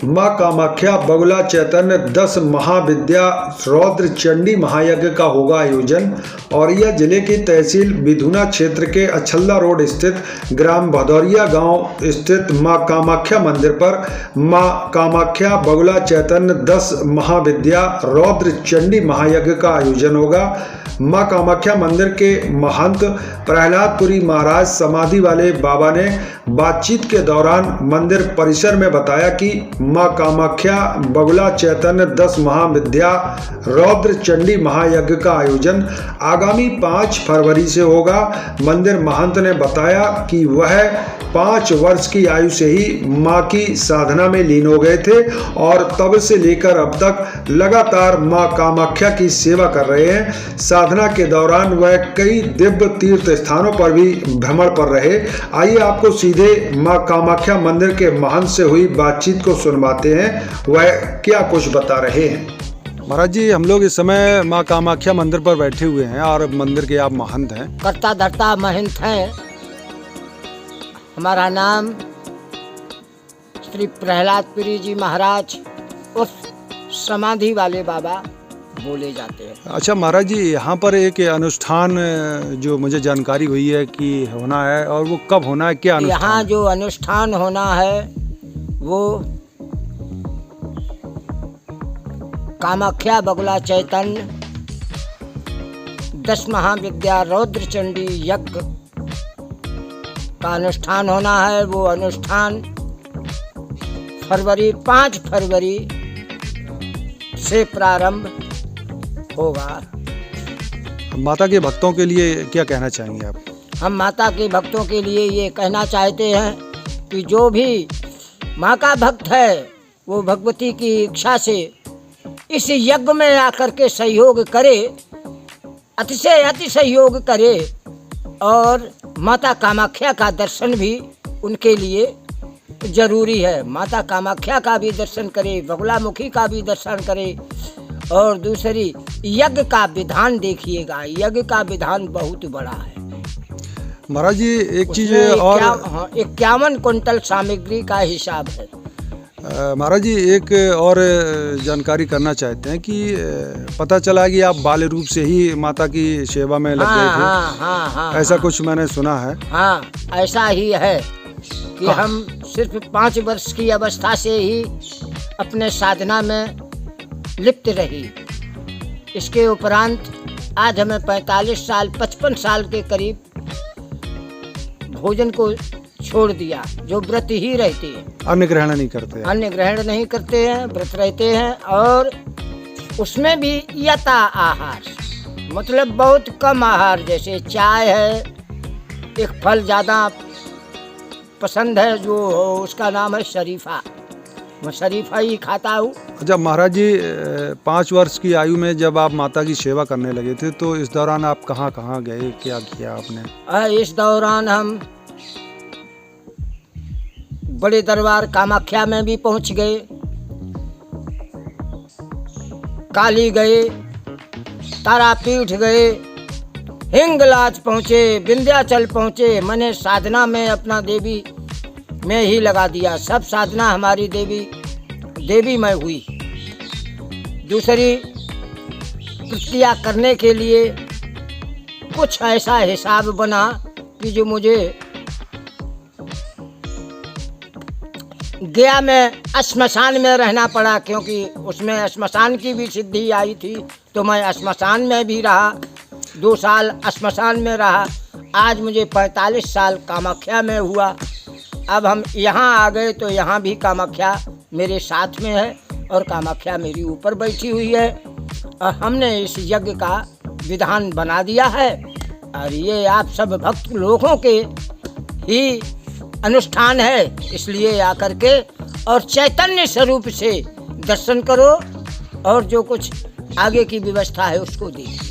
मां कामाख्या बगुला चैतन्य 10 महाविद्या रौद्र चंडी महायज्ञ का होगा आयोजन। और यह जिले की तहसील बिधुना क्षेत्र के अछल्ला रोड स्थित ग्राम भदौरिया गांव स्थित मां कामाख्या मंदिर पर मां कामाख्या बगुला चैतन्य 10 महाविद्या रौद्र चंडी महायज्ञ का आयोजन होगा। मां कामाख्या मंदिर के महंत प्रहलादपुरी महाराज समाधि वाले बाबा ने बातचीत के दौरान मंदिर परिसर में बताया कि मां कामाख्या बगुला चैतन्य 10 महाविद्या रौद्र चंडी महायज्ञ का आयोजन आगामी 5 फरवरी से होगा। मंदिर महंत ने बताया कि वह 5 वर्ष की आयु से ही मां की साधना में लीन हो गए थे और तब से लेकर अब तक लगातार मां कामाख्या की सेवा कर रहे हैं। साधना के दौरान वह कई दिव्य तीर्थ स्थानों पर भी भ्रमण पर रहे। आइए आपको सीधे मां कामाख्या मंदिर के महंत से हुई बातचीत को सुनवाते हैं, वह क्या कुछ बता रहे हैं। महाराज जी, हम लोग इस समय मां कामाख्या मंदिर पर बैठे हुए हैं और मंदिर के आप महंत हैं। करता धरता महंत हैं। हमारा नाम श्री प्रहलादपुरी जी महाराज उर्फ समाधि वाले बाबा बोले जाते हैं। अच्छा महाराज जी, यहाँ पर एक अनुष्ठान जो मुझे जानकारी हुई है कि होना है, और वो कब होना है, क्या अनुष्ठान? यहाँ जो अनुष्ठान होना है वो कामाख्या बगुला चैतन्य 10 महाविद्या रौद्र चंडी यज्ञ का अनुष्ठान होना है। वो अनुष्ठान 5 फरवरी से प्रारंभ होगा। माता के भक्तों के लिए क्या कहना चाहेंगे आप? हम माता के भक्तों के लिए ये कहना चाहते हैं कि जो भी माँ का भक्त है वो भगवती की इच्छा से इस यज्ञ में आकर के सहयोग करे, अति सहयोग करे, और माता कामाख्या का दर्शन भी उनके लिए जरूरी है। माता कामाख्या का भी दर्शन करे, बगुलामुखी का भी दर्शन करे। और दूसरी, यज्ञ का विधान देखिएगा, यज्ञ का विधान बहुत बड़ा है महाराज जी। एक चीज और 51 कुंटल सामग्री का हिसाब है। महाराज जी, एक और जानकारी करना चाहते हैं कि पता चला कि आप बाल रूप से ही माता की सेवा में लग गए थे। हाँ, ऐसा कुछ मैंने सुना है। हाँ, ऐसा ही है कि हम सिर्फ 5 वर्ष की अवस्था से ही अपने साधना में लिप्त रही। इसके उपरांत आज हमें 55 साल के करीब भोजन को छोड़ दिया, जो व्रत ही रहती है। अन्न ग्रहण नहीं करते? अन्न ग्रहण नहीं करते हैं, व्रत रहते हैं। और उसमें भी यथा आहार, मतलब बहुत कम आहार, जैसे चाय है, एक फल ज़्यादा पसंद है जो उसका नाम है शरीफा, मैं शरीफा ही खाता हूँ। अच्छा महाराज जी, 5 वर्ष की आयु में जब आप माता की सेवा करने लगे थे तो इस दौरान आप कहाँ कहाँ गए, क्या किया आपने? इस दौरान हम बड़े दरबार कामाख्या में भी पहुँच गए, काली गए, तारापीठ गए, हिंगलाज पहुँचे, विंध्याचल पहुँचे। मैंने साधना में अपना देवी में ही लगा दिया। सब साधना हमारी देवी में हुई। दूसरी कृतियाँ करने के लिए कुछ ऐसा हिसाब बना कि जो मुझे गया में श्मशान में रहना पड़ा, क्योंकि उसमें श्मशान की भी सिद्धि आई थी। तो मैं श्मशान में भी रहा, 2 साल श्मशान में रहा। आज मुझे 45 साल कामाख्या में हुआ। अब हम यहाँ आ गए तो यहाँ भी कामाख्या मेरे साथ में है और कामाख्या मेरी ऊपर बैठी हुई है। और हमने इस यज्ञ का विधान बना दिया है और ये आप सब भक्त लोगों के ही अनुष्ठान है, इसलिए आकर के और चैतन्य स्वरूप से दर्शन करो और जो कुछ आगे की व्यवस्था है उसको देखो।